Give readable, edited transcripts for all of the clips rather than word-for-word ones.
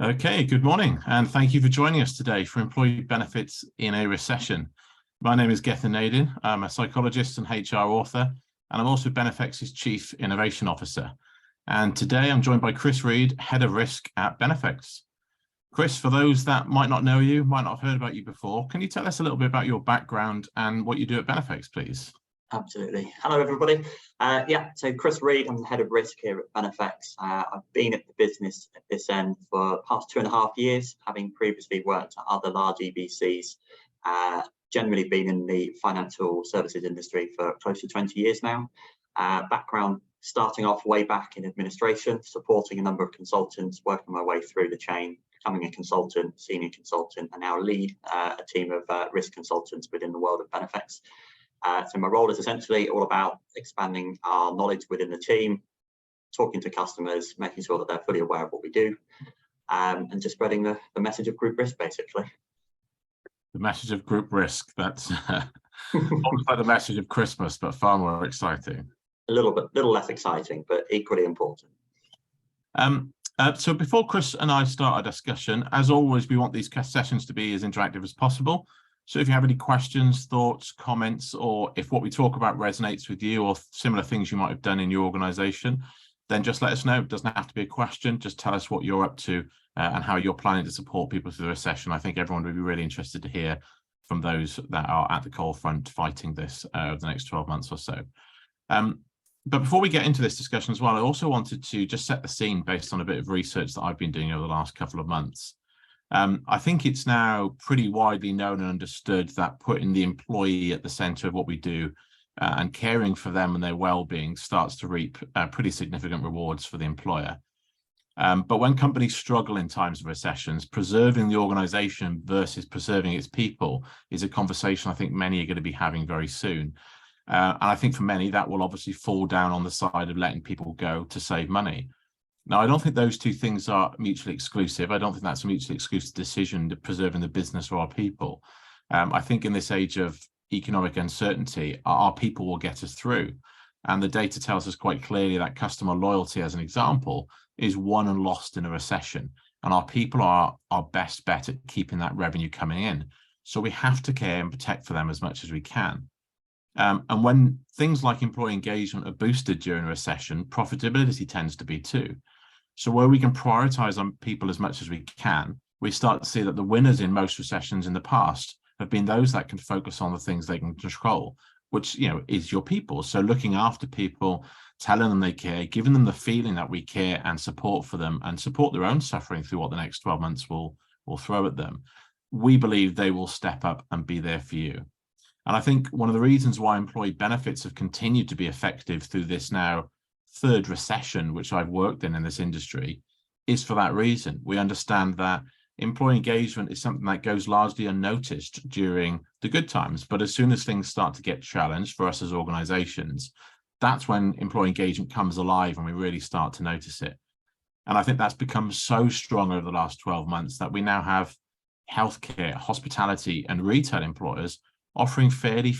Okay, good morning, and thank you for joining us today for Employee Benefits in a Recession. My name is Gethin Nadin. I'm a psychologist and HR author, and I'm also Benefex's Chief Innovation Officer. And today I'm joined by Chris Reed, Head of Risk at Benefex. Chris, for those that might not know you, might not have heard about you before, can you tell us a little bit about your background and what you do at Benefex, please? Absolutely. Hello, everybody. So Chris Reed, I'm the head of risk here at Benefex. I've been at the business at this end for the past 2.5 years, having previously worked at other large EBCs, generally been in the financial services industry for close to 20 years now. Background starting off way back in administration, supporting a number of consultants, working my way through the chain, becoming a consultant, senior consultant, and now lead a team of risk consultants within the world of Benefex. So my role is essentially all about expanding our knowledge within the team, talking to customers, making sure that they're fully aware of what we do, and just spreading the message of group risk, basically. The message of group risk, that's almost like the message of Christmas, but far more exciting. A little less exciting, but equally important. So before Chris and I start our discussion, as always, we want these sessions to be as interactive as possible. So if you have any questions, thoughts, comments, or if what we talk about resonates with you or similar things you might have done in your organization, then just let us know. It doesn't have to be a question. Just tell us what you're up to and how you're planning to support people through the recession. I think everyone would be really interested to hear from those that are at the coal front fighting this over the next 12 months or so. But before we get into this discussion as well, I also wanted to just set the scene based on a bit of research that I've been doing over the last couple of months. I think it's now pretty widely known and understood that putting the employee at the center of what we do and caring for them and their well-being starts to reap pretty significant rewards for the employer. But when companies struggle in times of recessions, preserving the organization versus preserving its people is a conversation I think many are going to be having very soon. And I think for many, that will obviously fall down on the side of letting people go to save money. Now, I don't think those two things are mutually exclusive. I don't think that's a mutually exclusive decision to preserving the business or our people. I think in this age of economic uncertainty, our people will get us through. And the data tells us quite clearly that customer loyalty, as an example, is won and lost in a recession. And our people are our best bet at keeping that revenue coming in. So we have to care and protect for them as much as we can. And when things like employee engagement are boosted during a recession, profitability tends to be too. So where we can prioritize on people as much as we can, we start to see that the winners in most recessions in the past have been those that can focus on the things they can control, which, is your people. So looking after people, telling them they care, giving them the feeling that we care and support for them and support their own suffering through what the next 12 months will throw at them. We believe they will step up and be there for you. And I think one of the reasons why employee benefits have continued to be effective through this now third recession, which I've worked in this industry, is for that reason. We understand that employee engagement is something that goes largely unnoticed during the good times. But as soon as things start to get challenged for us as organizations, that's when employee engagement comes alive and we really start to notice it. And I think that's become so strong over the last 12 months that we now have healthcare, hospitality, and retail employers offering fairly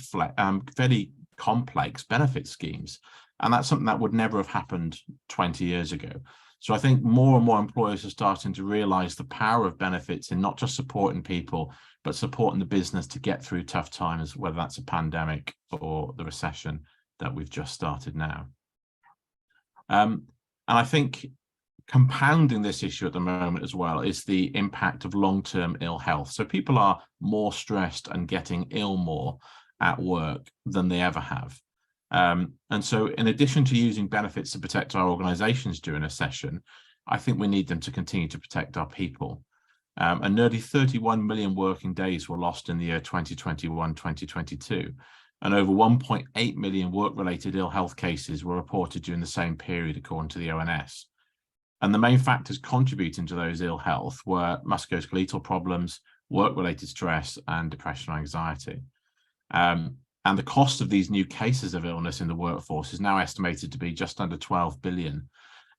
complex benefit schemes. And that's something that would never have happened 20 years ago. So I think more and more employers are starting to realize the power of benefits in not just supporting people, but supporting the business to get through tough times, whether that's a pandemic or the recession that we've just started now. And I think compounding this issue at the moment as well is the impact of long-term ill health. So people are more stressed and getting ill more at work than they ever have. And so in addition to using benefits to protect our organizations during a recession, I think we need them to continue to protect our people. And nearly 31 million working days were lost in the year 2021-2022. And over 1.8 million work-related ill health cases were reported during the same period, according to the ONS. And the main factors contributing to those ill health were musculoskeletal problems, work-related stress, and depression and anxiety. And the cost of these new cases of illness in the workforce is now estimated to be just under 12 billion.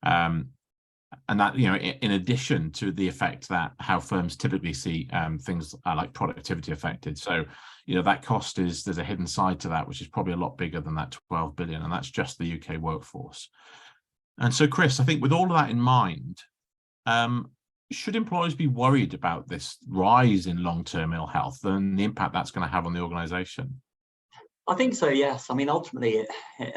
And that, in addition to the effect that how firms typically see things like productivity affected. So, that cost there's a hidden side to that, which is probably a lot bigger than that 12 billion. And that's just the UK workforce. And so, Chris, I think with all of that in mind, should employers be worried about this rise in long-term ill health and the impact that's going to have on the organisation? I think so, yes. I mean, ultimately,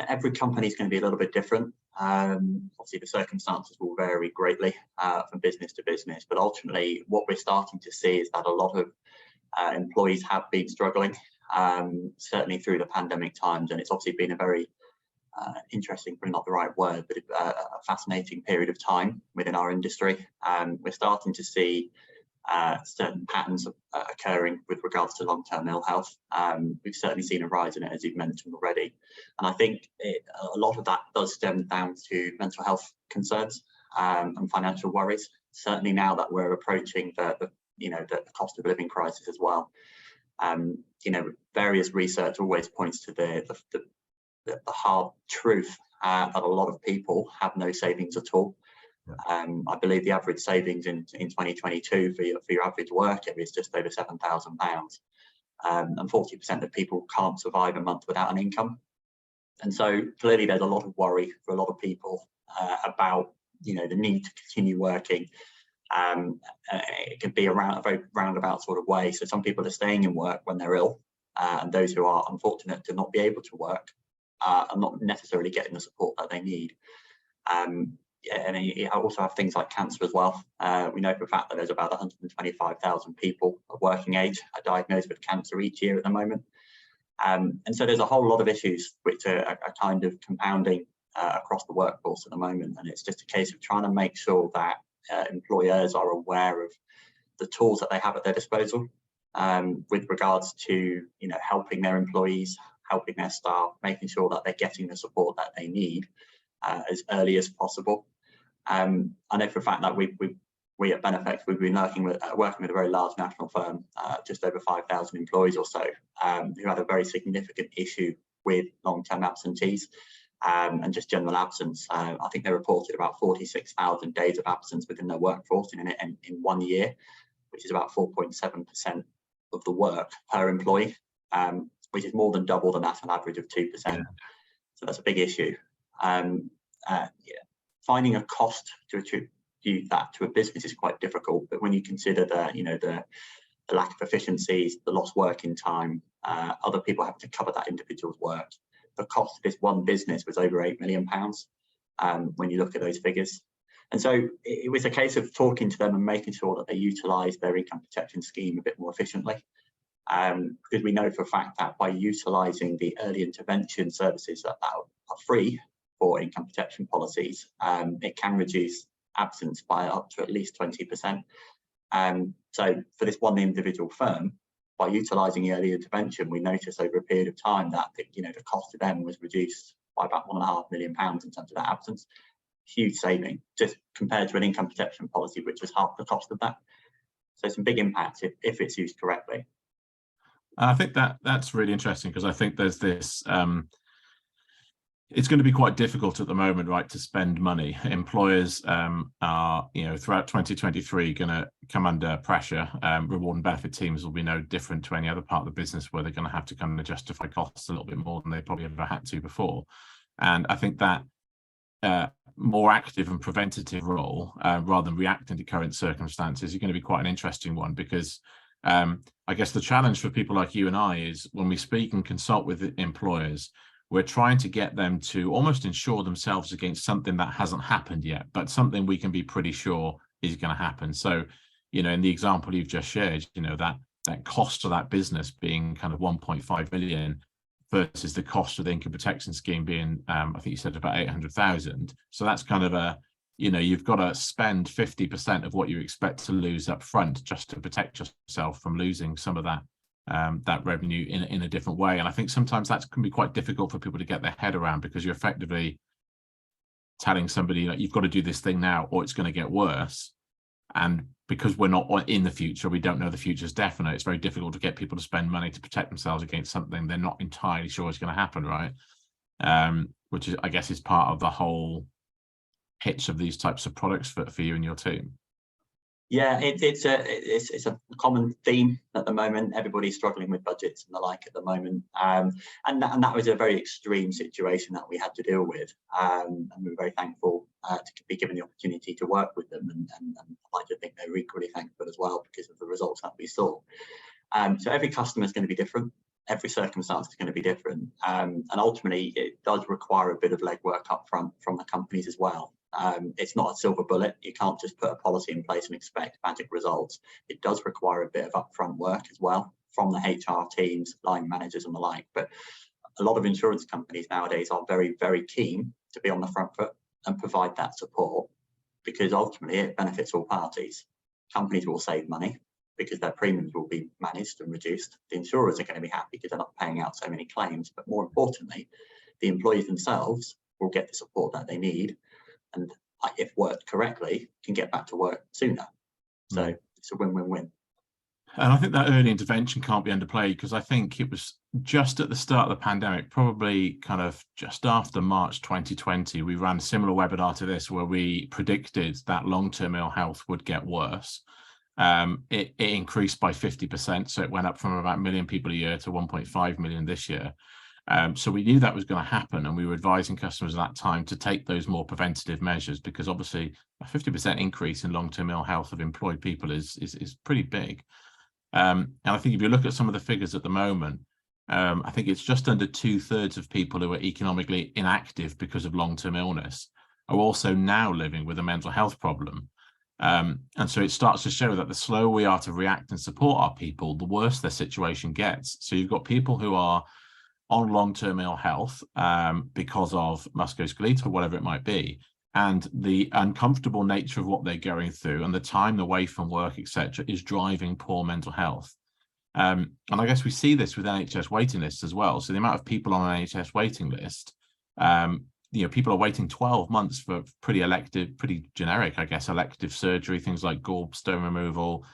every company is going to be a little bit different. Obviously, the circumstances will vary greatly from business to business, but ultimately, what we're starting to see is that a lot of employees have been struggling, certainly through the pandemic times, and it's obviously been a very interesting, probably not the right word, but a fascinating period of time within our industry. We're starting to see certain patterns occurring with regards to long-term ill health. We've certainly seen a rise in it, as you've mentioned already, and I think a lot of that does stem down to mental health concerns and financial worries. Certainly now that we're approaching the cost of living crisis as well. Various research always points to the hard truth that a lot of people have no savings at all. Yeah. I believe the average savings in 2022 for your average worker is just over £7,000, and 40% of people can't survive a month without an income. And so clearly there's a lot of worry for a lot of people about the need to continue working. It can be a very roundabout sort of way. So some people are staying in work when they're ill, and those who are unfortunate to not be able to work are not necessarily getting the support that they need. And you also have things like cancer as well. We know for a fact that there's about 125,000 people of working age are diagnosed with cancer each year at the moment. And so there's a whole lot of issues which are kind of compounding across the workforce at the moment. And it's just a case of trying to make sure that employers are aware of the tools that they have at their disposal with regards to helping their employees, helping their staff, making sure that they're getting the support that they need as early as possible. I know for a fact that we at Benefex, we've been working with a very large national firm, just over 5,000 employees or so, who had a very significant issue with long-term absentees and just general absence. I think they reported about 46,000 days of absence within their workforce in 1 year, which is about 4.7% of the work per employee, which is more than double the national average of 2%. Yeah. So that's a big issue. Finding a cost to attribute that to a business is quite difficult, but when you consider the lack of efficiencies, the lost working time, other people having to cover that individual's work, the cost of this one business was over £8 million when you look at those figures. And so it was a case of talking to them and making sure that they utilise their income protection scheme a bit more efficiently, because we know for a fact that by utilising the early intervention services that are free for income protection policies, it can reduce absence by up to at least 20%. So for this one individual firm, by utilising early intervention, we noticed over a period of time that the cost to them was reduced by about £1.5 million in terms of that absence. Huge saving, just compared to an income protection policy, which was half the cost of that. So some big impacts if it's used correctly. I think that's really interesting, because I think there's this it's going to be quite difficult at the moment, right, to spend money. Employers are, throughout 2023 going to come under pressure. Reward and benefit teams will be no different to any other part of the business, where they're going to have to kind of justify costs a little bit more than they probably ever had to before. And I think that more active and preventative role, rather than reacting to current circumstances, is going to be quite an interesting one, because I guess the challenge for people like you and I is, when we speak and consult with employers, we're trying to get them to almost insure themselves against something that hasn't happened yet, but something we can be pretty sure is going to happen. So, in the example you've just shared, that cost to that business being kind of 1.5 million versus the cost of the income protection scheme being, I think you said about 800,000. So that's kind of you've got to spend 50% of what you expect to lose up front just to protect yourself from losing some of that revenue in a different way. And I think sometimes that can be quite difficult for people to get their head around, because you're effectively telling somebody that you've got to do this thing now or it's going to get worse. And because we're not in the future, we don't know the future is definite, it's very difficult to get people to spend money to protect themselves against something they're not entirely sure is going to happen, right? Which is, I guess, is part of the whole pitch of these types of products for you and your team. Yeah, it's a common theme at the moment. Everybody's struggling with budgets and the like at the moment, and that was a very extreme situation that we had to deal with, and we were very thankful to be given the opportunity to work with them, and I like to think they were equally thankful as well because of the results that we saw. So every customer is going to be different. Every circumstance is going to be different, and ultimately it does require a bit of legwork up front from the companies as well. It's not a silver bullet. You can't just put a policy in place and expect magic results. It does require a bit of upfront work as well from the HR teams, line managers and the like. But a lot of insurance companies nowadays are very, very keen to be on the front foot and provide that support, because ultimately it benefits all parties. Companies will save money because their premiums will be managed and reduced. The insurers are going to be happy because they're not paying out so many claims, but more importantly, the employees themselves will get the support that they need, and if worked correctly, can get back to work sooner. So it's a win-win-win. And I think that early intervention can't be underplayed, because I think it was just at the start of the pandemic, probably kind of just after March 2020, we ran a similar webinar to this where we predicted that long-term ill health would get worse. It increased by 50%, so it went up from about 1 million people a year to 1.5 million this year. So we knew that was going to happen, and we were advising customers at that time to take those more preventative measures, because obviously a 50% increase in long-term ill health of employed people is pretty big. And I think if you look at some of the figures at the moment, I think it's just under 2/3 of people who are economically inactive because of long-term illness are also now living with a mental health problem. And so it starts to show that the slower we are to react and support our people, the worse their situation gets. So you've got people who are on long-term ill health because of musculoskeletal or whatever it might be, and the uncomfortable nature of what they're going through and the time away from work, etc., is driving poor mental health. And I guess we see this with NHS waiting lists as well. So the amount of people on an NHS waiting list, people are waiting 12 months for pretty generic, I guess, elective surgery, things like gallstone removal,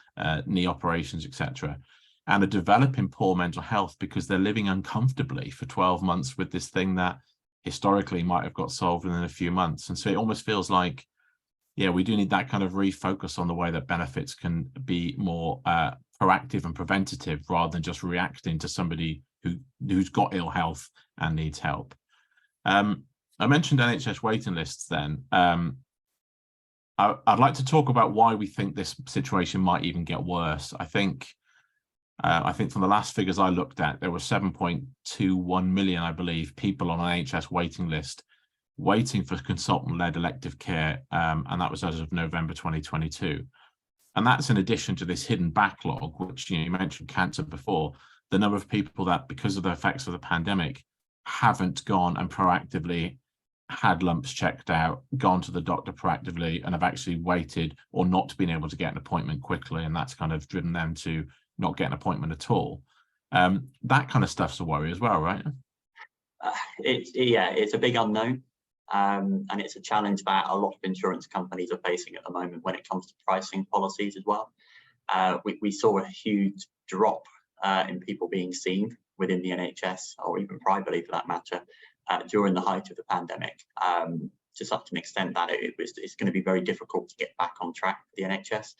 knee operations, etc., and are developing poor mental health because they're living uncomfortably for 12 months with this thing that historically might have got solved within a few months. And so it almost feels like, yeah, we do need that kind of refocus on the way that benefits can be more proactive and preventative, rather than just reacting to somebody who's got ill health and needs help. I mentioned NHS waiting lists then. I'd like to talk about why we think this situation might even get worse. I think from the last figures I looked at, there were 7.21 million, I believe, people on an NHS waiting list waiting for consultant-led elective care, and that was as of November 2022. And that's in addition to this hidden backlog, which you mentioned cancer before, the number of people that, because of the effects of the pandemic, haven't gone and proactively had lumps checked out, gone to the doctor proactively, and have actually waited or not been able to get an appointment quickly, and that's kind of driven them to not get an appointment at all. That kind of stuff's a worry as well, right? It's a big unknown, and it's a challenge that a lot of insurance companies are facing at the moment when it comes to pricing policies as well. We saw a huge drop in people being seen within the NHS, or even privately for that matter, during the height of the pandemic, to such an extent that it's going to be very difficult to get back on track for the NHS.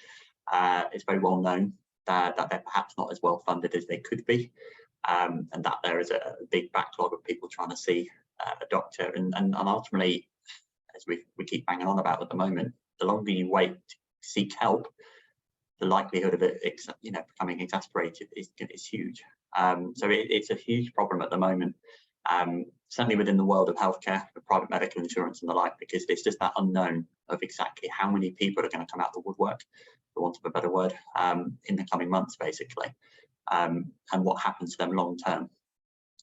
It's very well known that they're perhaps not as well funded as they could be, and that there is a big backlog of people trying to see a doctor, and ultimately, as we keep banging on about at the moment, the longer you wait to seek help, the likelihood of it becoming exasperated is huge. So it's a huge problem at the moment, certainly within the world of healthcare, the private medical insurance and the like, because it's just that unknown of exactly how many people are going to come out the woodwork, for want of a better word, in the coming months, basically, and what happens to them long term.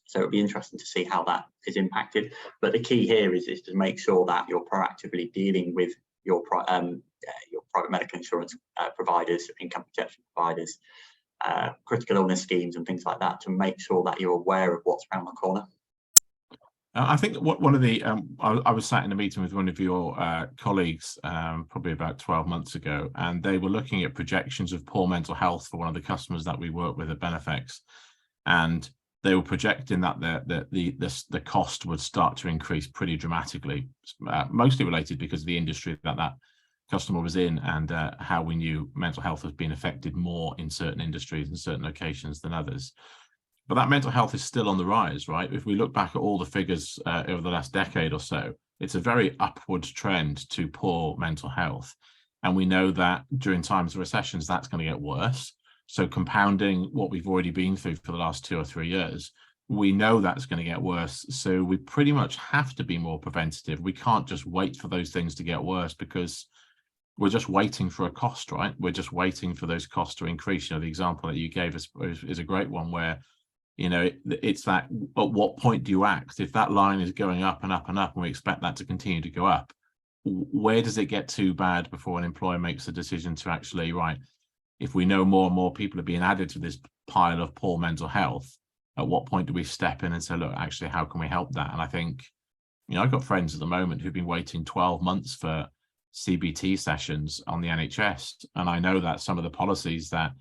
So it'll be interesting to see how that is impacted. But the key here is to make sure that you're proactively dealing with your private medical insurance providers, income protection providers, critical illness schemes and things like that, to make sure that you're aware of what's around the corner. I think one of the, I was sat in a meeting with one of your colleagues probably about 12 months ago, and they were looking at projections of poor mental health for one of the customers that we work with at Benefex. And they were projecting that the cost would start to increase pretty dramatically, mostly related because of the industry that customer was in, and how we knew mental health has been affected more in certain industries and certain locations than others. But that mental health is still on the rise, right? If we look back at all the figures over the last decade or so, it's a very upward trend to poor mental health. And we know that during times of recessions, that's going to get worse. So compounding what we've already been through for the last 2 or 3 years, we know that's going to get worse. So we pretty much have to be more preventative. We can't just wait for those things to get worse, because we're just waiting for a cost, right? We're just waiting for those costs to increase. The example that you gave us is a great one, where it's that, at what point do you act? If that line is going up and up and up, and we expect that to continue to go up, where does it get too bad before an employer makes a decision to actually, right, if we know more and more people are being added to this pile of poor mental health, at what point do we step in and say, look, actually, how can we help that? And I think, I've got friends at the moment who've been waiting 12 months for CBT sessions on the NHS. And I know that some of the policies that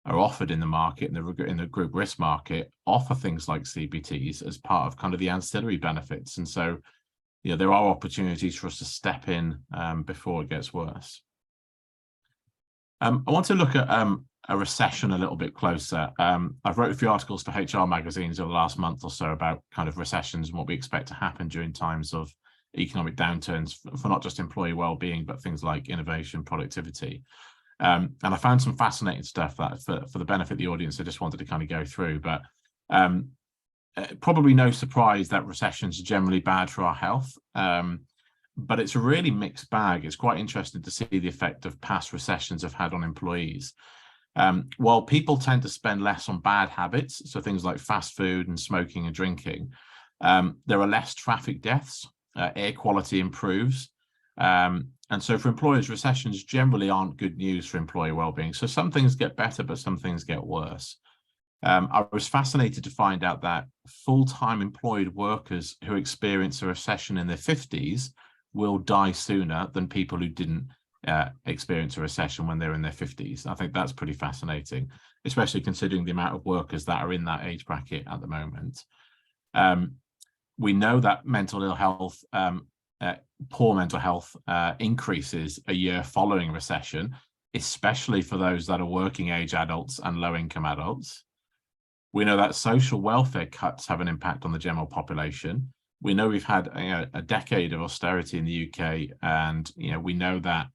are offered in the market, in the group risk market, offer things like CBTs as part of kind of the ancillary benefits. And so, there are opportunities for us to step in before it gets worse. I want to look at a recession a little bit closer. I've wrote a few articles for HR magazines over the last month or so about kind of recessions and what we expect to happen during times of economic downturns for not just employee well-being, but things like innovation, productivity. And I found some fascinating stuff that for the benefit of the audience, I just wanted to kind of go through. But probably no surprise that recessions are generally bad for our health. But it's a really mixed bag. It's quite interesting to see the effect of past recessions have had on employees. While people tend to spend less on bad habits, so things like fast food and smoking and drinking, there are less traffic deaths, air quality improves. And so for employers, recessions generally aren't good news for employee well-being. So some things get better, but some things get worse. I was fascinated to find out that full-time employed workers who experience a recession in their 50s will die sooner than people who didn't experience a recession when they're in their 50s. I think that's pretty fascinating, especially considering the amount of workers that are in that age bracket at the moment. We know that mental ill health, poor mental health increases a year following recession, especially for those that are working age adults and low income adults. We know that social welfare cuts have an impact on the general population. We know we've had a decade of austerity in the UK, and we know that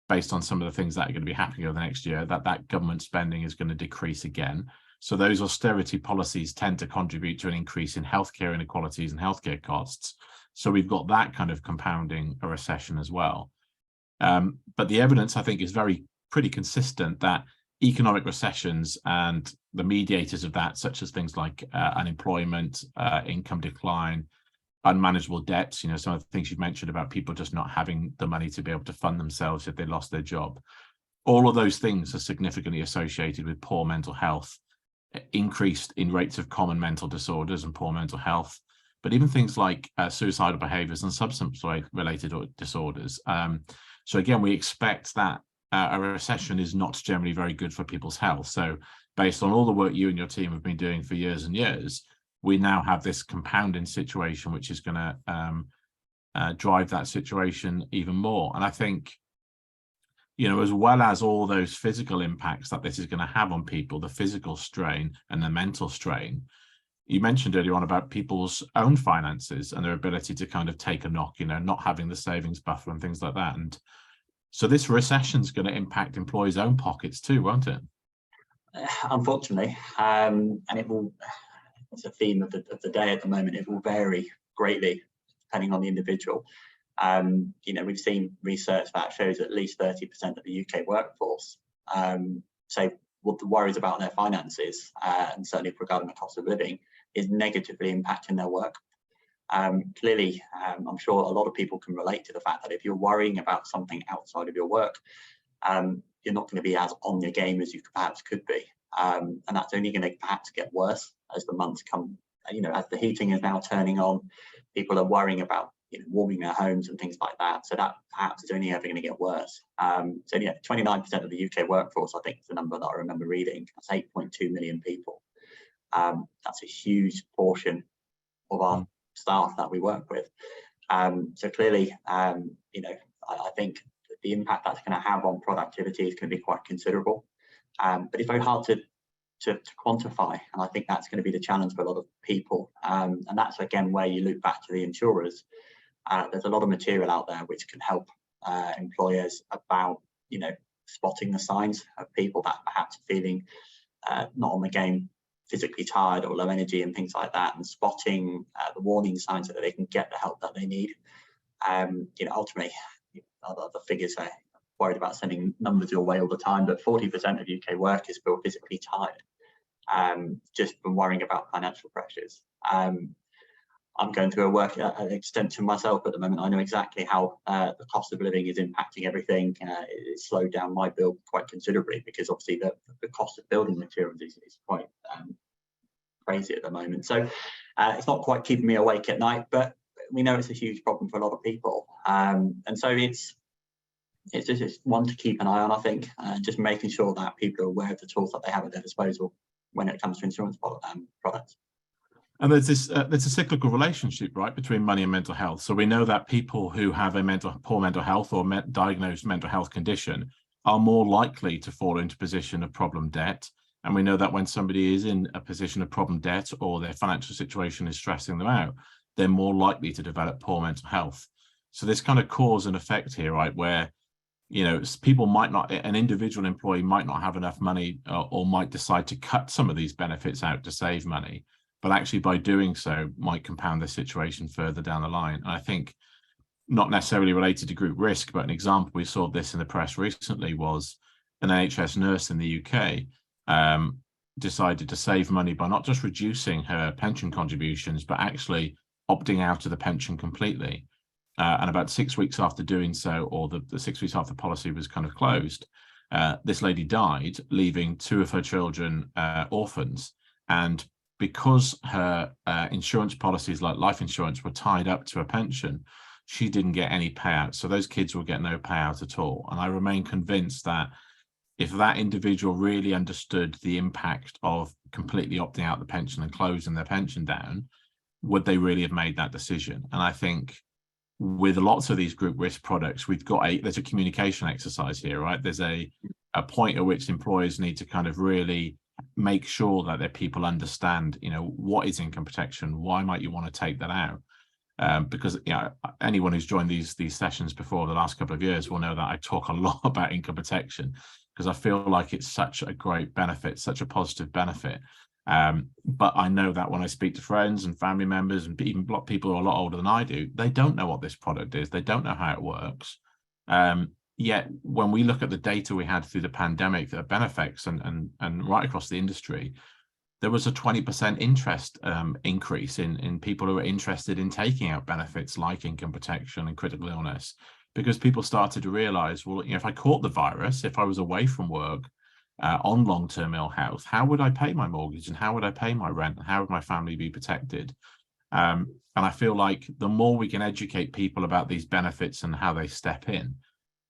based on some of the things that are going to be happening over the next year, that government spending is going to decrease again. So those austerity policies tend to contribute to an increase in healthcare inequalities and healthcare costs. So we've got that kind of compounding a recession as well. But the evidence, I think, is pretty consistent that economic recessions and the mediators of that, such as things like unemployment, income decline, unmanageable debts, some of the things you've mentioned about people just not having the money to be able to fund themselves if they lost their job. All of those things are significantly associated with poor mental health, increased in rates of common mental disorders and poor mental health, but even things like suicidal behaviors and substance-related disorders. So again, we expect that a recession is not generally very good for people's health. So based on all the work you and your team have been doing for years and years, we now have this compounding situation, which is going to drive that situation even more. And I think, as well as all those physical impacts that this is going to have on people, the physical strain and the mental strain, you mentioned earlier on about people's own finances and their ability to kind of take a knock, not having the savings buffer and things like that. And so this recession is going to impact employees' own pockets too, won't it? Unfortunately, and it will. It's a theme of the day at the moment. It will vary greatly depending on the individual. We've seen research that shows at least 30% of the UK workforce say what the worries about their finances, and certainly regarding the cost of living, is negatively impacting their work. Clearly, I'm sure a lot of people can relate to the fact that if you're worrying about something outside of your work, you're not going to be as on your game as you perhaps could be. And that's only going to perhaps get worse as the months come. As the heating is now turning on, people are worrying about warming their homes and things like that. So that perhaps is only ever going to get worse. 29% of the UK workforce, I think, is the number that I remember reading. That's 8.2 million people. That's a huge portion of our staff that we work with. So clearly, I think the impact that's going to have on productivity is going to be quite considerable. But it's very hard to quantify, and I think that's going to be the challenge for a lot of people. And that's again where you look back to the insurers. There's a lot of material out there which can help employers about, spotting the signs of people that perhaps are feeling not on the game, physically tired or low energy and things like that, and spotting the warning signs so that they can get the help that they need. Ultimately, the figures are worried about sending numbers your way all the time, but 40% of UK workers feel physically tired just from worrying about financial pressures. I'm going through a work extension myself at the moment. I know exactly how the cost of living is impacting everything. It's slowed down my bill quite considerably because obviously the cost of building materials is quite crazy at the moment. So it's not quite keeping me awake at night, but we know it's a huge problem for a lot of people. And so it's just one to keep an eye on, I think, just making sure that people are aware of the tools that they have at their disposal when it comes to insurance products. And there's a cyclical relationship, right, between money and mental health. So we know that people who have a poor mental health or diagnosed mental health condition are more likely to fall into a position of problem debt. And we know that when somebody is in a position of problem debt or their financial situation is stressing them out, they're more likely to develop poor mental health. So this kind of cause and effect here, right, where people might not, an individual employee might not have enough money or might decide to cut some of these benefits out to save money, but actually by doing so might compound the situation further down the line. And I think not necessarily related to group risk, but an example we saw this in the press recently was an NHS nurse in the UK decided to save money by not just reducing her pension contributions, but actually opting out of the pension completely. And about 6 weeks after doing so, or the 6 weeks after the policy was kind of closed, this lady died, leaving 2 of her children orphans. And because her insurance policies like life insurance were tied up to a pension, she didn't get any payout. So those kids will get no payout at all. And I remain convinced that if that individual really understood the impact of completely opting out the pension and closing their pension down, would they really have made that decision? And I think with lots of these group risk products, there's a communication exercise here, right? There's a point at which employers need to kind of really make sure that their people understand, what is income protection? Why might you want to take that out? Because anyone who's joined these sessions before the last couple of years will know that I talk a lot about income protection because I feel like it's such a great benefit, such a positive benefit. But I know that when I speak to friends and family members and even people who are a lot older than I do, they don't know what this product is. They don't know how it works. Yet when we look at the data we had through the pandemic at Benefex and right across the industry, there was a 20% interest increase in people who are interested in taking out benefits like income protection and critical illness, because people started to realize, well, if I caught the virus, if I was away from work on long-term ill health, how would I pay my mortgage and how would I pay my rent and how would my family be protected? And I feel like the more we can educate people about these benefits and how they step in,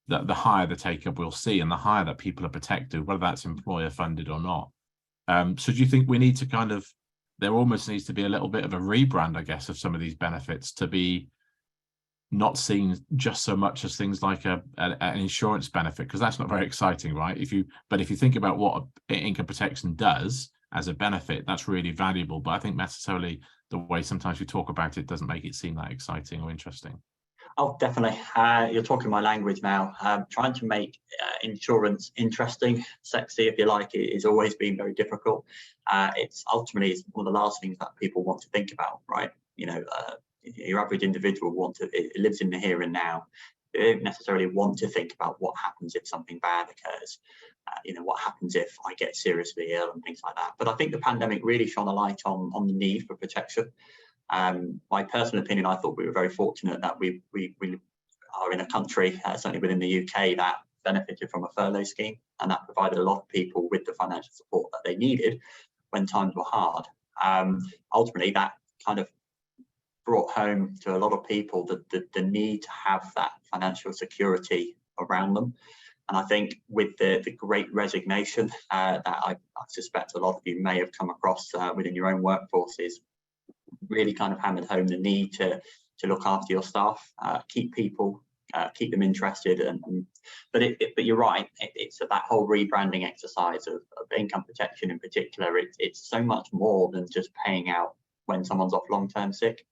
the higher the take-up we'll see and the higher that people are protected, whether that's employer funded or not. So do you think we need to there almost needs to be a little bit of a rebrand, I guess, of some of these benefits to be not seen just so much as things like an insurance benefit, because that's not very exciting, right? But if you think about what income protection does as a benefit, that's really valuable. But I think necessarily the way sometimes we talk about it doesn't make it seem that exciting or interesting. Oh, definitely. You're talking my language now. Trying to make insurance interesting, sexy, if you like, is always been very difficult. It's ultimately one of the last things that people want to think about, right? Your average individual lives in the here and now. They don't necessarily want to think about what happens if something bad occurs. What happens if I get seriously ill and things like that. But I think the pandemic really shone a light on the need for protection. My personal opinion, I thought we were very fortunate that we are in a country, certainly within the UK, that benefited from a furlough scheme, and that provided a lot of people with the financial support that they needed when times were hard. Ultimately, that kind of brought home to a lot of people the need to have that financial security around them. And I think with the great resignation that I suspect a lot of you may have come across within your own workforces, really kind of hammered home the need to look after your staff, keep people, keep them interested. But you're right, it's that whole rebranding exercise of income protection in particular. It's so much more than just paying out when someone's off long-term sick.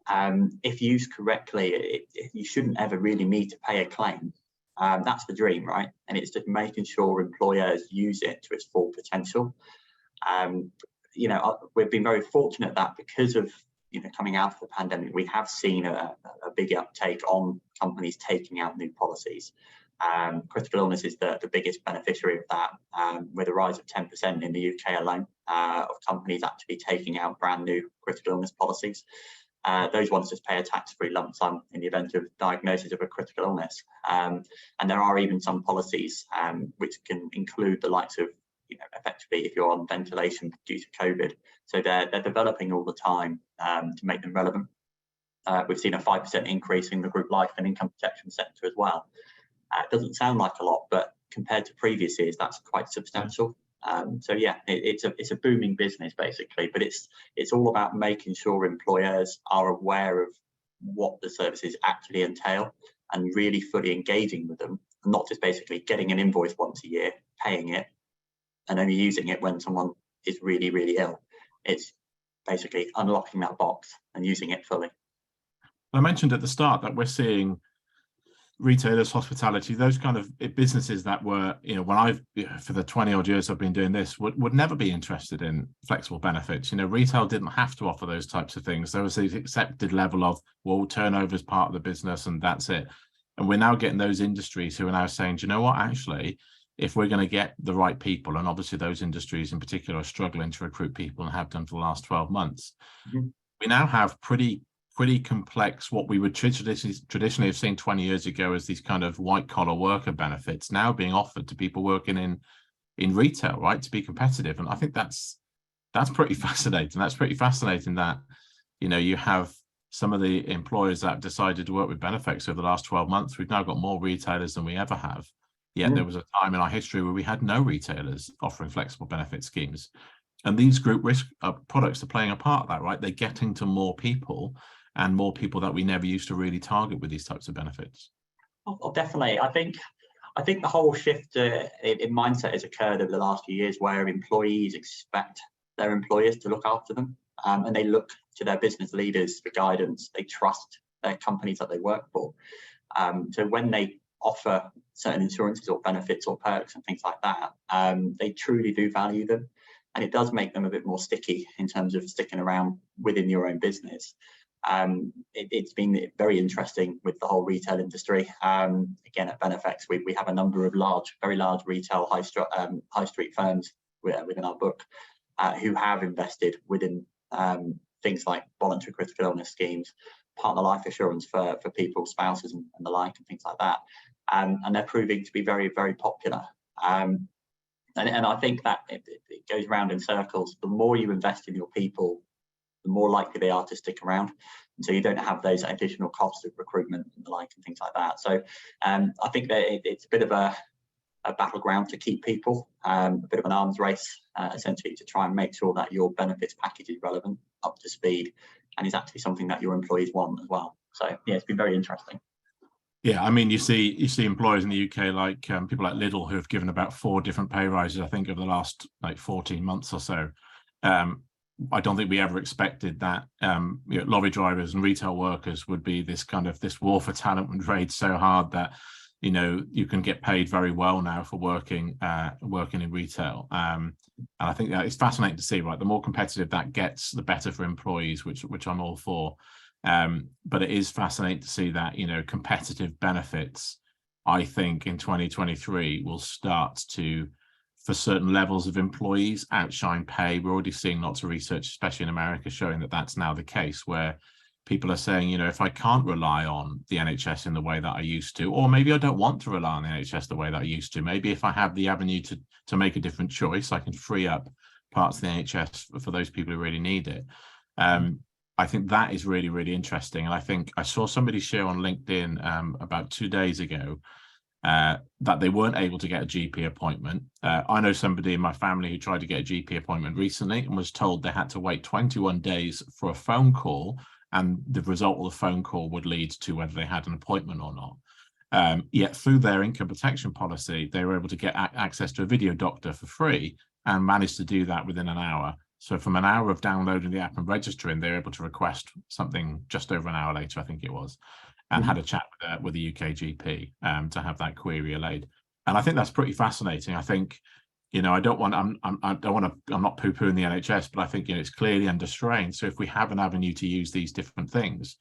if used correctly, you shouldn't ever really need to pay a claim. That's the dream, right? And it's just making sure employers use it to its full potential. We've been very fortunate that because of coming out of the pandemic, we have seen a big uptake on companies taking out new policies. Critical illness is the biggest beneficiary of that, with a rise of 10% in the UK alone of companies actually taking out brand new critical illness policies. Those ones just pay a tax-free lump sum in the event of diagnosis of a critical illness. And there are even some policies which can include the likes of, effectively if you're on ventilation due to COVID. So they're developing all the time to make them relevant. We've seen a 5% increase in the group life and income protection sector as well. It doesn't sound like a lot, but compared to previous years, that's quite substantial. So yeah, it's a booming business basically, but it's all about making sure employers are aware of what the services actually entail and really fully engaging with them, and not just basically getting an invoice once a year, paying it, and only using it when someone is really, really ill. It's basically unlocking that box and using it fully. I mentioned at the start that we're seeing retailers, hospitality, those kind of businesses that were, when for the 20 odd years I've been doing this, would never be interested in flexible benefits. Retail didn't have to offer those types of things. There was the accepted level of, well, turnover is part of the business and that's it. And we're now getting those industries who are now saying, do you know what, actually, if we're going to get the right people, and obviously those industries in particular are struggling to recruit people and have done for the last 12 months, we now have pretty complex, what we would traditionally have seen 20 years ago as these kind of white collar worker benefits now being offered to people working in retail, right, to be competitive. And I think that's pretty fascinating. That's pretty fascinating that, you have some of the employers that decided to work with Benefex over the last 12 months. We've now got more retailers than we ever have. Yet there was a time in our history where we had no retailers offering flexible benefit schemes. And these group risk products are playing a part of that, right? They're getting to more people, and more people that we never used to really target with these types of benefits. Oh, definitely. I think the whole shift in mindset has occurred over the last few years, where employees expect their employers to look after them, and they look to their business leaders for guidance. They trust their companies that they work for. So when they offer certain insurances or benefits or perks and things like that, they truly do value them, and it does make them a bit more sticky in terms of sticking around within your own business. It's been very interesting with the whole retail industry. Again, at Benefex, we have a number of very large retail high street firms within our book who have invested within things like voluntary critical illness schemes, partner life assurance for people, spouses and the like, and things like that. And they're proving to be very, very popular. And I think that it goes round in circles. The more you invest in your people, the more likely they are to stick around. And so you don't have those additional costs of recruitment and the like and things like that. So I think that it's a bit of a battleground to keep people, a bit of an arms race, essentially, to try and make sure that your benefits package is relevant, up to speed, and is actually something that your employees want as well. So yeah, it's been very interesting. Yeah, I mean, you see employers in the UK like people like Lidl who have given about 4 different pay rises, I think, over the last 14 months or so. I don't think we ever expected that lorry drivers and retail workers would be this war for talent and trade so hard that you can get paid very well now for working in retail. And I think that it's fascinating to see, right? The more competitive that gets, the better for employees, which I'm all for. But it is fascinating to see that competitive benefits, I think, in 2023 will start to, for certain levels of employees, outshine pay. We're already seeing lots of research, especially in America, showing that that's now the case, where people are saying, if I can't rely on the NHS in the way that I used to, or maybe I don't want to rely on the NHS the way that I used to, maybe if I have the avenue to make a different choice, I can free up parts of the NHS for those people who really need it. I think that is really, really interesting. And I think I saw somebody share on LinkedIn about 2 days ago that they weren't able to get a GP appointment. I know somebody in my family who tried to get a GP appointment recently and was told they had to wait 21 days for a phone call, and the result of the phone call would lead to whether they had an appointment or not. Yet through their income protection policy, they were able to get access to a video doctor for free and managed to do that within an hour. So from an hour of downloading the app and registering, they were able to request something just over an hour later, I think it was, and had a chat with the UK GP to have that query allayed. And I think that's pretty fascinating. I think, you know, I'm not poo-pooing the NHS, but I think, you know, it's clearly under strain. So if we have an avenue to use these different things,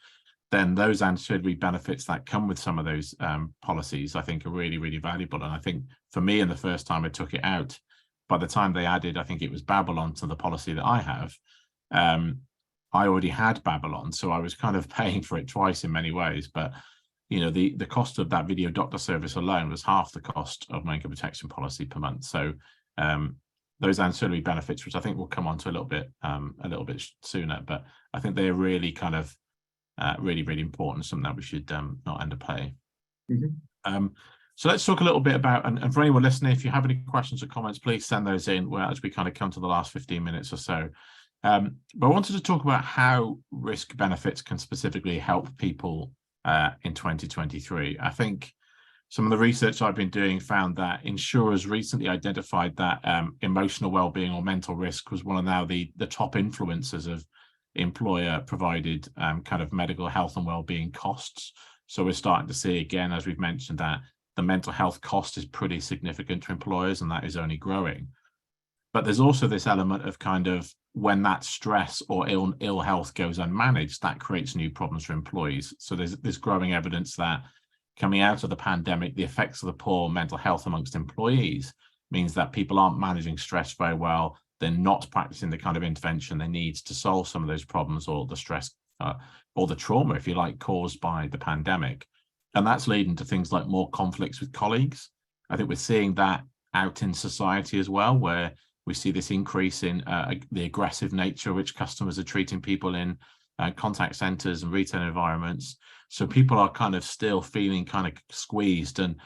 then those ancillary benefits that come with some of those policies, I think, are really, really valuable. And I think for me, in the first time I took it out, by the time they added, I think it was Babylon to the policy that I have, I already had Babylon, so I was kind of paying for it twice in many ways. But you know, the cost of that video doctor service alone was half the cost of my income protection policy per month. So those ancillary benefits, which I think we'll come on to a little bit sooner, but I think they're really kind of really, really important, something that we should not underplay. So let's talk a little bit about, and for anyone listening, if you have any questions or comments, please send those in as we kind of come to the last 15 minutes or so. But I wanted to talk about how risk benefits can specifically help people in 2023. I think some of the research I've been doing found that insurers recently identified that emotional well-being or mental risk was one of now the top influencers of employer provided kind of medical health and well-being costs. So we're starting to see, again, as we've mentioned, that the mental health cost is pretty significant to employers, and that is only growing. But there's also this element of kind of when that stress or ill health goes unmanaged, that creates new problems for employees. So there's this growing evidence that coming out of the pandemic, the effects of the poor mental health amongst employees means that people aren't managing stress very well. They're not practicing the kind of intervention they need to solve some of those problems or the stress or the trauma, if you like, caused by the pandemic. And that's leading to things like more conflicts with colleagues. I think we're seeing that out in society as well, where we see this increase in the aggressive nature which customers are treating people in contact centers and retail environments. So people are kind of still feeling kind of squeezed, and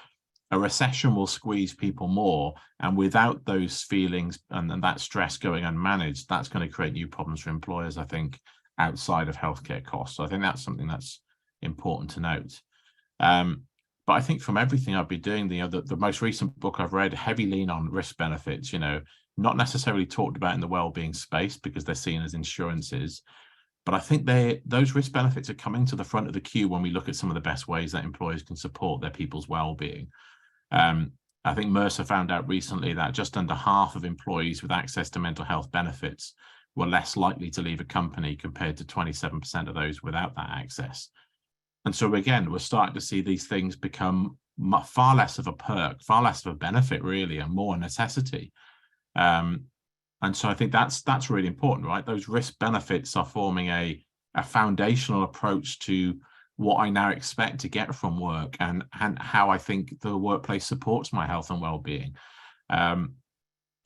a recession will squeeze people more. And without those feelings and that stress going unmanaged, that's going to create new problems for employers, I think, outside of healthcare costs. So I think that's something that's important to note. But I think from everything I've been doing, the most recent book I've read, heavy lean on risk benefits, you know, not necessarily talked about in the well-being space because they're seen as insurances. But I think those risk benefits are coming to the front of the queue when we look at some of the best ways that employers can support their people's well-being. I think Mercer found out recently that just under half of employees with access to mental health benefits were less likely to leave a company compared to 27% of those without that access. And so again, we're starting to see these things become far less of a perk, far less of a benefit, really, and more a necessity. And so I think that's really important, right? Those risk benefits are forming a foundational approach to what I now expect to get from work and how I think the workplace supports my health and well-being. And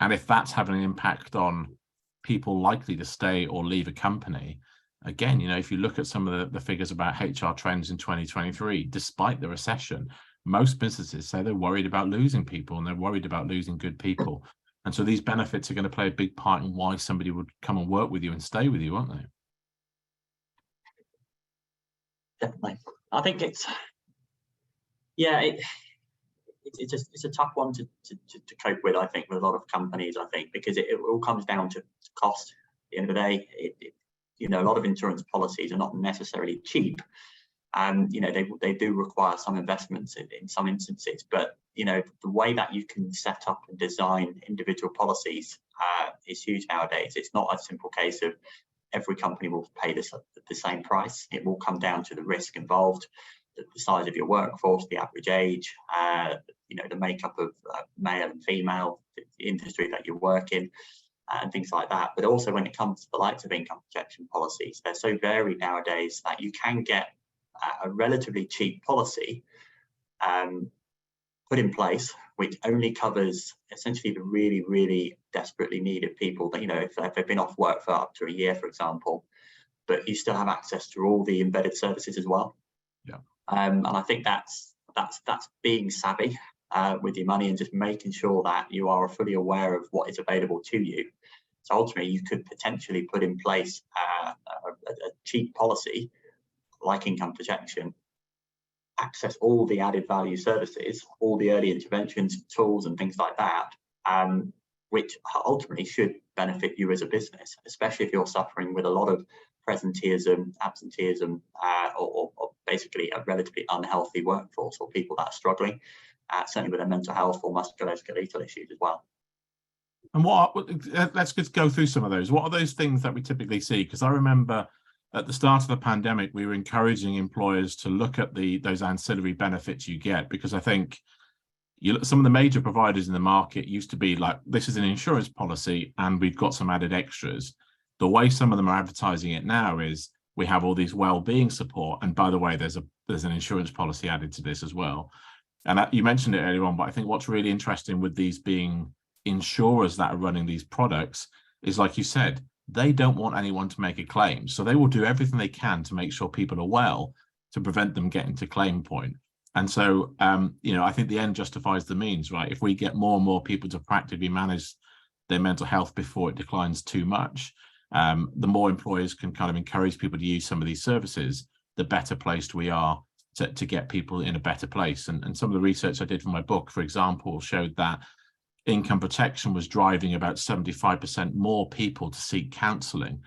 if that's having an impact on people likely to stay or leave a company, again, you know, if you look at some of the figures about HR trends in 2023, despite the recession, most businesses say they're worried about losing people and they're worried about losing good people. And so these benefits are going to play a big part in why somebody would come and work with you and stay with you, aren't they? Definitely. I think it's a tough one to cope with, I think, with a lot of companies, I think, because it all comes down to cost. At the end of the day, you know, a lot of insurance policies are not necessarily cheap. You know, they do require some investments in some instances, but you know, the way that you can set up and design individual policies is huge nowadays. It's not a simple case of every company will pay the same price. It will come down to the risk involved, the size of your workforce, the average age, you know, the makeup of male and female, the industry that you work in, and things like that. But also when it comes to the likes of income protection policies, they're so varied nowadays that you can get a relatively cheap policy put in place, which only covers essentially the really, really desperately needed people that, you know, if they've been off work for up to a year, for example, but you still have access to all the embedded services as well. Yeah. And I think that's being savvy with your money and just making sure that you are fully aware of what is available to you. So ultimately, you could potentially put in place a cheap policy like income protection, access all the added value services, all the early interventions, tools and things like that, which ultimately should benefit you as a business, especially if you're suffering with a lot of presenteeism, absenteeism, or basically a relatively unhealthy workforce, or people that are struggling, certainly with their mental health or musculoskeletal issues as well. And let's just go through some of those. What are those things that we typically see? Because I remember at the start of the pandemic, we were encouraging employers to look at those ancillary benefits you get, because I think some of the major providers in the market used to be like, this is an insurance policy and we've got some added extras. The way some of them are advertising it now is we have all these well-being support, and by the way, there's an insurance policy added to this as well. And you mentioned it earlier on, but I think what's really interesting with these being insurers that are running these products is, like you said, they don't want anyone to make a claim, so they will do everything they can to make sure people are well, to prevent them getting to claim point. And so I think the end justifies the means, right? If we get more and more people to practically manage their mental health before it declines too much, the more employers can kind of encourage people to use some of these services, the better placed we are to get people in a better place. And some of the research I did for my book, for example, showed that income protection was driving about 75% more people to seek counselling.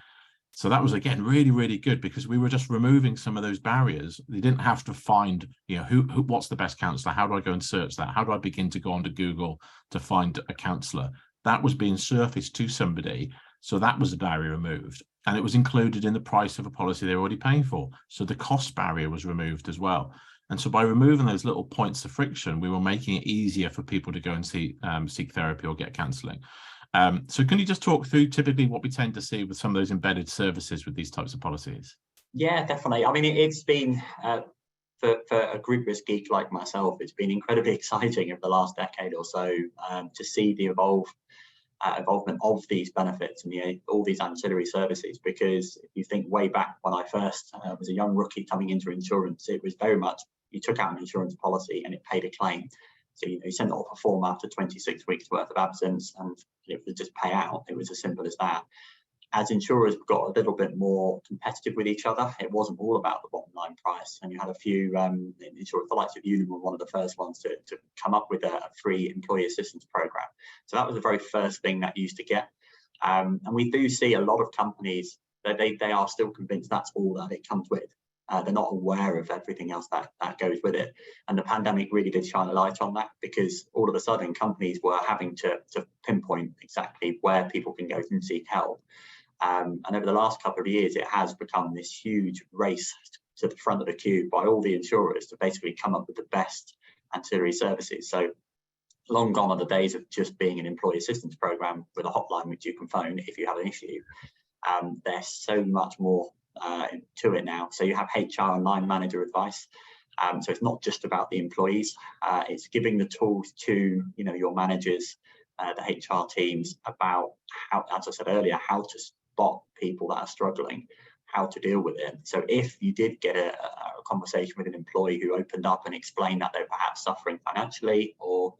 So that was, again, really, really good, because we were just removing some of those barriers. They didn't have to find, what's the best counsellor? How do I go and search that? How do I begin to go onto Google to find a counsellor? That was being surfaced to somebody. So that was the barrier removed. And it was included in the price of a policy they're already paying for. So the cost barrier was removed as well. And so by removing those little points of friction, we were making it easier for people to go and seek therapy or get counselling. So can you just talk through typically what we tend to see with some of those embedded services with these types of policies? Yeah, definitely. I mean, it's been, for a group risk geek like myself, it's been incredibly exciting over the last decade or so to see the involvement of these benefits and all these ancillary services. Because if you think way back when I first was a young rookie coming into insurance, it was very much, you took out an insurance policy and it paid a claim. So you sent off a form after 26 weeks worth of absence and it would just pay out. It was as simple as that. As insurers got a little bit more competitive with each other, it wasn't all about the bottom line price. And you had a few insurers, the likes of Unum were one of the first ones to come up with a free employee assistance program. So that was the very first thing that you used to get. And we do see a lot of companies that they are still convinced that's all that it comes with. They're not aware of everything else that goes with it. And the pandemic really did shine a light on that, because all of a sudden companies were having to pinpoint exactly where people can go and seek help. And over the last couple of years, it has become this huge race to the front of the queue by all the insurers to basically come up with the best ancillary services. So long gone are the days of just being an employee assistance program with a hotline which you can phone if you have an issue. There's so much more to it now. So you have HR and line manager advice. So it's not just about the employees. It's giving the tools to your managers, the HR teams, about how, as I said earlier, how to spot people that are struggling, how to deal with it. So if you did get a conversation with an employee who opened up and explained that they're perhaps suffering financially, or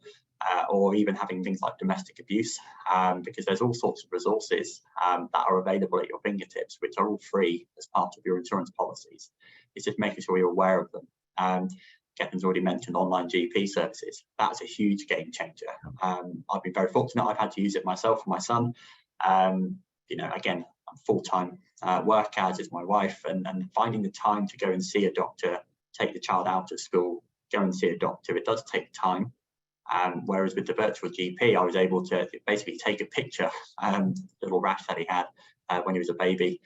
even having things like domestic abuse, because there's all sorts of resources that are available at your fingertips, which are all free as part of your insurance policies. It's just making sure you're aware of them. Gethin's already mentioned online GP services. That's a huge game changer. I've been very fortunate. I've had to use it myself for my son. Again, I'm full-time work, as is my wife, and finding the time to go and see a doctor, take the child out of school, go and see a doctor, it does take time. Whereas with the virtual GP, I was able to basically take a picture, little rash that he had when he was a baby,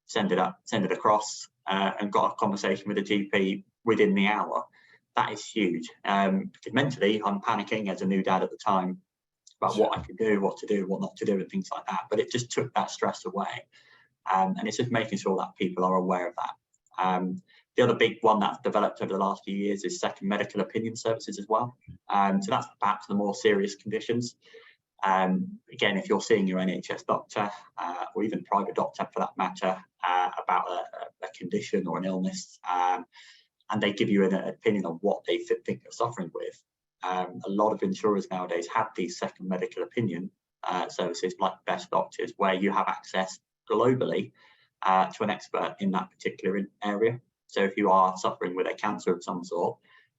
send it across, and got a conversation with the GP within the hour. That is huge, because mentally I'm panicking as a new dad at the time about what I could do, what to do, what not to do, and things like that. But it just took that stress away, and it's just making sure that people are aware of that. The other big one that's developed over the last few years is second medical opinion services as well. So that's perhaps the more serious conditions. Again, if you're seeing your NHS doctor, or even private doctor for that matter, about a condition or an illness, and they give you an opinion on what they think you're suffering with. A lot of insurers nowadays have these second medical opinion services like Best Doctors, where you have access globally to an expert in that particular area. So if you are suffering with a cancer of some sort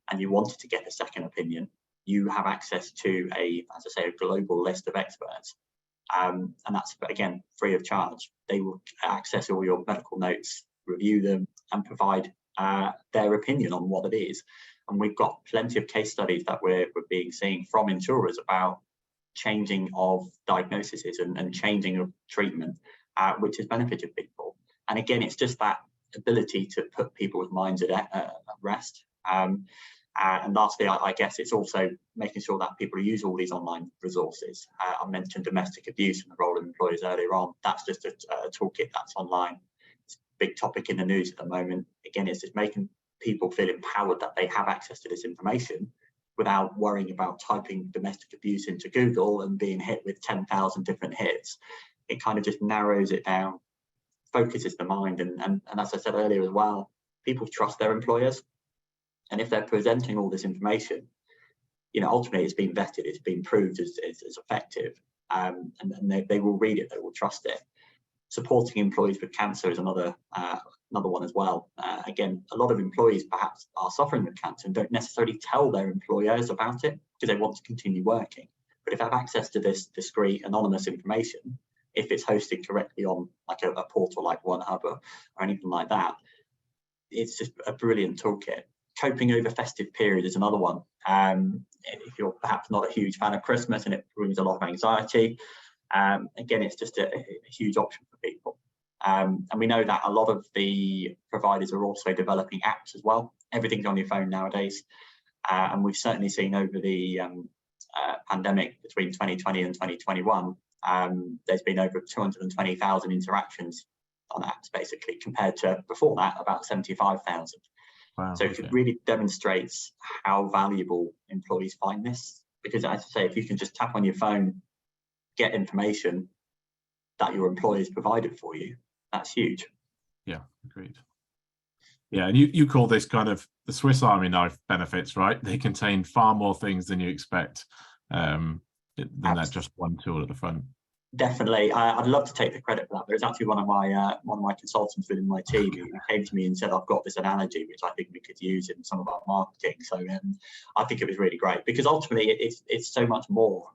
and you wanted to get a second opinion, you have access to as I say, a global list of experts. And that's, again, free of charge. They will access all your medical notes, review them, and provide their opinion on what it is. And we've got plenty of case studies that we're seeing from insurers about changing of diagnoses and changing of treatment, which has benefited people. And again, it's just that ability to put people's minds at rest. And lastly, I guess it's also making sure that people use all these online resources. I mentioned domestic abuse and the role of employers earlier on. That's just a toolkit that's online. It's a big topic in the news at the moment. Again, it's just making people feel empowered that they have access to this information without worrying about typing domestic abuse into Google and being hit with 10,000 different hits. It kind of just narrows it down, focuses the mind. And as I said earlier as well, people trust their employers. And if they're presenting all this information, ultimately it's been vetted, it's been proved as effective, and they will read it, they will trust it. Supporting employees with cancer is another one as well. Again, a lot of employees perhaps are suffering with cancer and don't necessarily tell their employers about it because they want to continue working. But if they have access to this discrete, anonymous information, if it's hosted correctly on like a portal like OneHub or anything like that, it's just a brilliant toolkit. Coping over festive period is another one. If you're perhaps not a huge fan of Christmas and it brings a lot of anxiety, again, it's just a huge option for people. And we know that a lot of the providers are also developing apps as well. Everything's on your phone nowadays. And we've certainly seen over the pandemic between 2020 and 2021, there's been over 220,000 interactions on apps, basically, compared to before that, about 75,000. Wow, so it really demonstrates how valuable employees find this, because as I say, if you can just tap on your phone, get information that your employer's provided for you, that's huge. Yeah, agreed. Yeah, and you call this kind of the Swiss Army knife benefits, right? They contain far more things than you expect than that just one tool at the front. Definitely, I'd love to take the credit for that. There's actually one of my consultants within my team who came to me and said, "I've got this analogy which I think we could use in some of our marketing." So I think it was really great because ultimately it's so much more.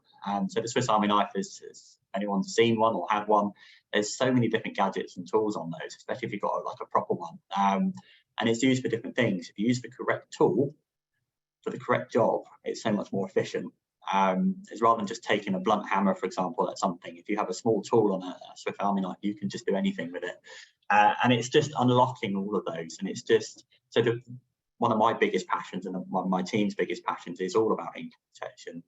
So the Swiss Army knife is anyone's seen one or had one. There's so many different gadgets and tools on those, especially if you've got like a proper one. And it's used for different things. If you use the correct tool for the correct job, it's so much more efficient. It's rather than just taking a blunt hammer, for example, at something. If you have a small tool on a Swiss Army knife, you can just do anything with it. And it's just unlocking all of those. And it's just, so one of my biggest passions and one of my team's biggest passions is all about income protection,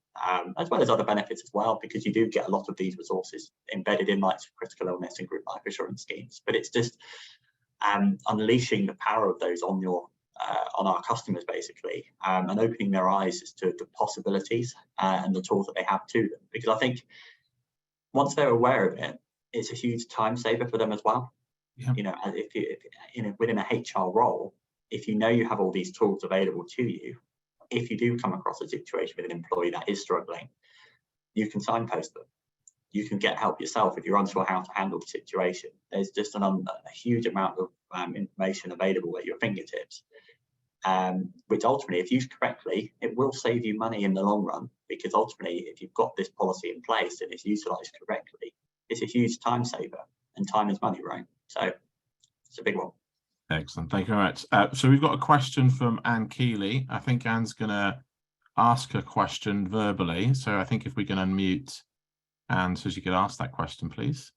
as well as other benefits as well, because you do get a lot of these resources embedded in like critical illness and group life insurance schemes. But it's just unleashing the power of those on our customers, basically, and opening their eyes as to the possibilities and the tools that they have to them. Because I think once they're aware of it, it's a huge time saver for them as well. Yeah. If you within a HR role, if you know you have all these tools available to you, if you do come across a situation with an employee that is struggling, you can signpost them. You can get help yourself if you're unsure how to handle the situation. There's just a huge amount of information available at your fingertips. Which ultimately, if used correctly, it will save you money in the long run, because ultimately, if you've got this policy in place and it's utilised correctly, it's a huge time saver, and time is money, right? So it's a big one. Excellent, thank you very much. So we've got a question from Anne Keeley. I think Anne's going to ask a question verbally. So I think if we can unmute Anne so she could ask that question, please.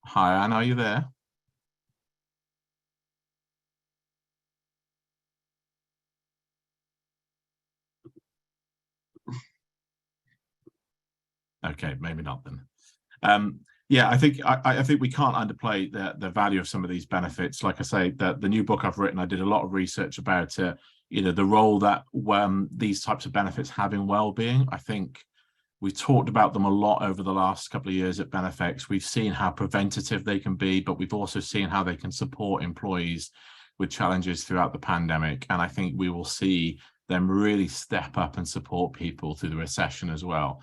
Hi, Anne, are you there? Okay, maybe not then. Yeah, I think we can't underplay the value of some of these benefits. Like I say, the new book I've written, I did a lot of research about the role that these types of benefits have in well-being. I think we've talked about them a lot over the last couple of years at Benefex. We've seen how preventative they can be, but we've also seen how they can support employees with challenges throughout the pandemic. And I think we will see them really step up and support people through the recession as well.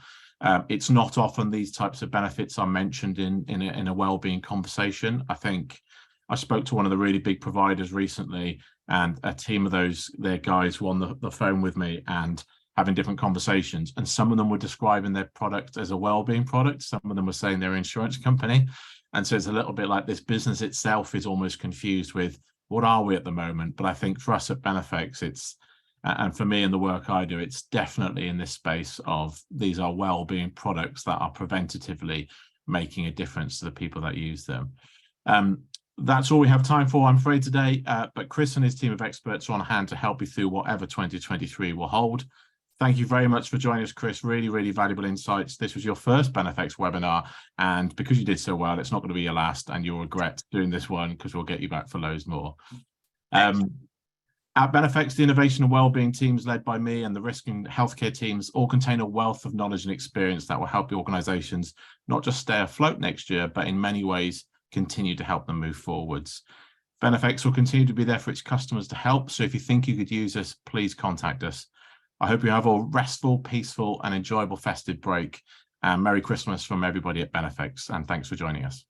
It's not often these types of benefits are mentioned in a well-being conversation. I think I spoke to one of the really big providers recently, and a team of their guys were on the phone with me and having different conversations. And some of them were describing their product as a well-being product. Some of them were saying they're an insurance company. And so it's a little bit like this business itself is almost confused with what are we at the moment. But I think for us at Benefex, and for me and the work I do, it's definitely in this space of these are well-being products that are preventatively making a difference to the people that use them. That's all we have time for, I'm afraid, today. But Chris and his team of experts are on hand to help you through whatever 2023 will hold. Thank you very much for joining us, Chris. Really, really valuable insights. This was your first Benefex webinar, and because you did so well, it's not going to be your last, and you'll regret doing this one because we'll get you back for loads more. At Benefex, the innovation and wellbeing teams led by me and the risk and healthcare teams all contain a wealth of knowledge and experience that will help the organisations not just stay afloat next year, but in many ways continue to help them move forwards. Benefex will continue to be there for its customers to help. So if you think you could use us, please contact us. I hope you have a restful, peaceful and enjoyable festive break. And Merry Christmas from everybody at Benefex. And thanks for joining us.